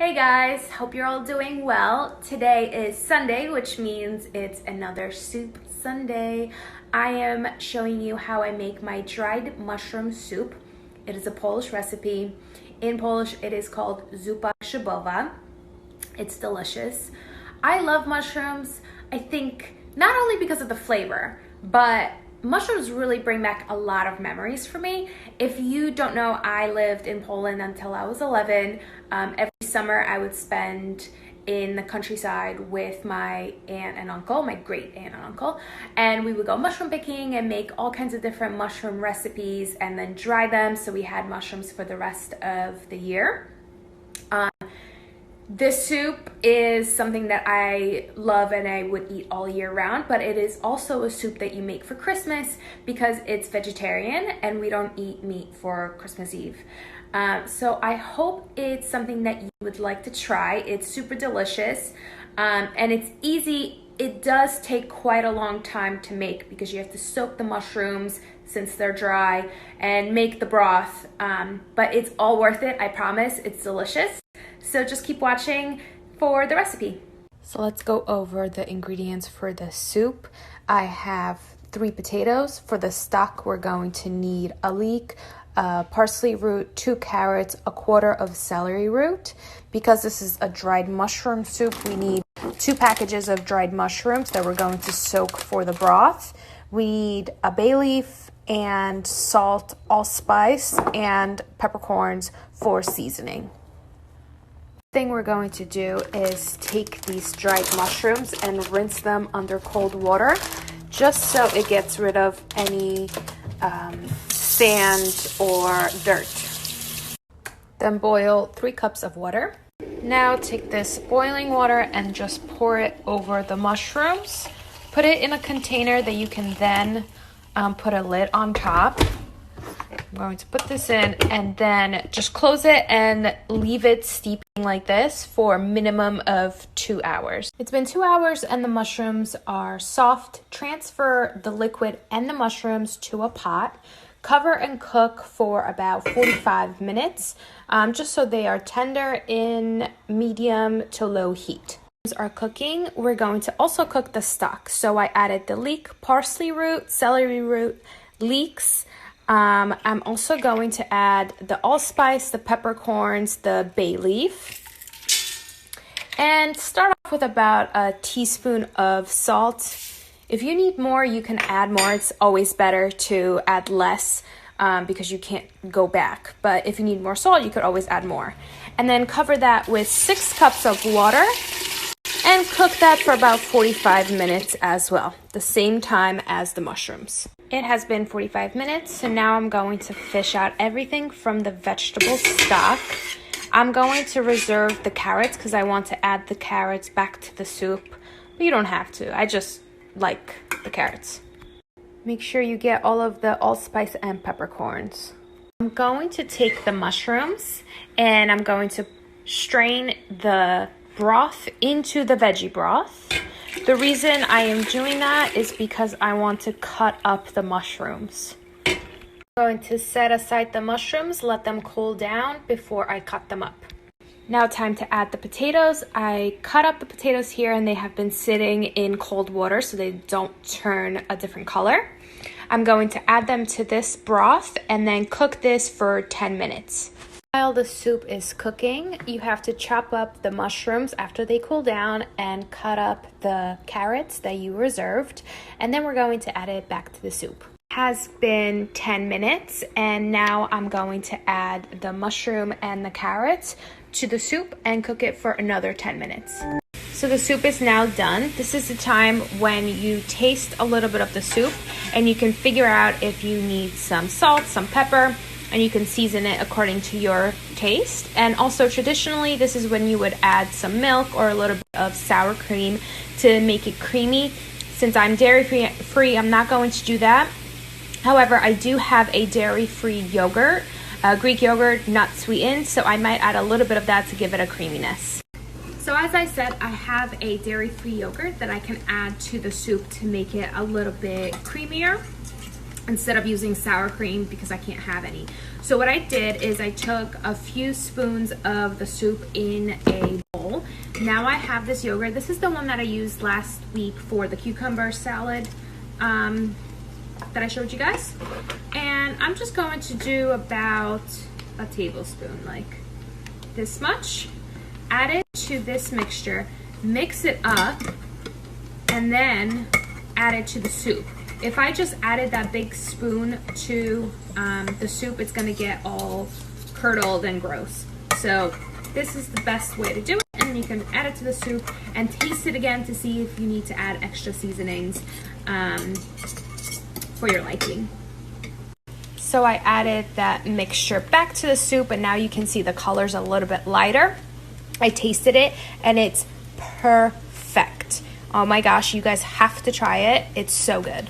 Hey guys, hope you're all doing well. Today is Sunday, which means it's another soup Sunday. I am showing you how I make my dried mushroom soup. It is a Polish recipe. In Polish, it is called zupa grzybowa. It's delicious. I love mushrooms, I think, not only because of the flavor, but mushrooms really bring back a lot of memories for me. If you don't know, I lived in Poland until I was 11. Every summer I would spend in the countryside with my aunt and uncle, my great aunt and uncle, and we would go mushroom picking and make all kinds of different mushroom recipes and then dry them so we had mushrooms for the rest of the year. This soup is something that I love and I would eat all year round, but it is also a soup that you make for Christmas because it's vegetarian and we don't eat meat for Christmas Eve. So I hope it's something that you would like to try. It's super delicious and it's easy. It does take quite a long time to make because you have to soak the mushrooms since they're dry and make the broth, but it's all worth it, I promise. It's delicious. So just keep watching for the recipe. So let's go over the ingredients for the soup. I have 3 potatoes. For the stock, we're going to need a leek, parsley root, 2 carrots, 1/4 of celery root. Because this is a dried mushroom soup, we need 2 packages of dried mushrooms that we're going to soak for the broth. We need a bay leaf and salt, allspice, and peppercorns for seasoning. Thing we're going to do is take these dried mushrooms and rinse them under cold water just so it gets rid of any sand or dirt. Then boil 3 cups of water. Now take this boiling water and just pour it over the mushrooms. Put it in a container that you can then put a lid on top. I'm going to put this in and then just close it and leave it steeping like this for a minimum of 2 hours. It's been 2 hours and the mushrooms are soft. Transfer the liquid and the mushrooms to a pot. Cover and cook for about 45 minutes, just so they are tender in medium to low heat. Are cooking, we're going to also cook the stock. So I added the leek, parsley root, celery root, leeks. I'm also going to add the allspice, the peppercorns, the bay leaf. And start off with about a teaspoon of salt. If you need more, you can add more. It's always better to add less because you can't go back. But if you need more salt, you could always add more. And then cover that with 6 cups of water and cook that for about 45 minutes as well, the same time as the mushrooms. It has been 45 minutes, so now I'm going to fish out everything from the vegetable stock. I'm going to reserve the carrots because I want to add the carrots back to the soup, but you don't have to. I just like the carrots. Make sure you get all of the allspice and peppercorns. I'm going to take the mushrooms and I'm going to strain the broth into the veggie broth. The reason I am doing that is because I want to cut up the mushrooms. I'm going to set aside the mushrooms, let them cool down before I cut them up. Now time to add the potatoes. I cut up the potatoes here and they have been sitting in cold water so they don't turn a different color. I'm going to add them to this broth and then cook this for 10 minutes. While the soup is cooking, you have to chop up the mushrooms after they cool down and cut up the carrots that you reserved, and then we're going to add it back to the soup. It has been 10 minutes and now I'm going to add the mushroom and the carrots to the soup and cook it for another 10 minutes. So the soup is now done. This is the time when you taste a little bit of the soup and you can figure out if you need some salt, some pepper, and you can season it according to your taste. And also traditionally, this is when you would add some milk or a little bit of sour cream to make it creamy. Since I'm dairy-free, I'm not going to do that. However, I do have a dairy-free yogurt, Greek yogurt, not sweetened, so I might add a little bit of that to give it a creaminess. So as I said, I have a dairy-free yogurt that I can add to the soup to make it a little bit creamier, instead of using sour cream because I can't have any. So what I did is I took a few spoons of the soup in a bowl. Now I have this yogurt. This is the one that I used last week for the cucumber salad that I showed you guys. And I'm just going to do about a tablespoon, like this much. Add it to this mixture, mix it up, and then add it to the soup. If I just added that big spoon to the soup, it's gonna get all curdled and gross. So this is the best way to do it, and you can add it to the soup and taste it again to see if you need to add extra seasonings for your liking. So I added that mixture back to the soup, and now you can see the color's a little bit lighter. I tasted it and it's perfect. Oh my gosh, you guys have to try it. It's so good.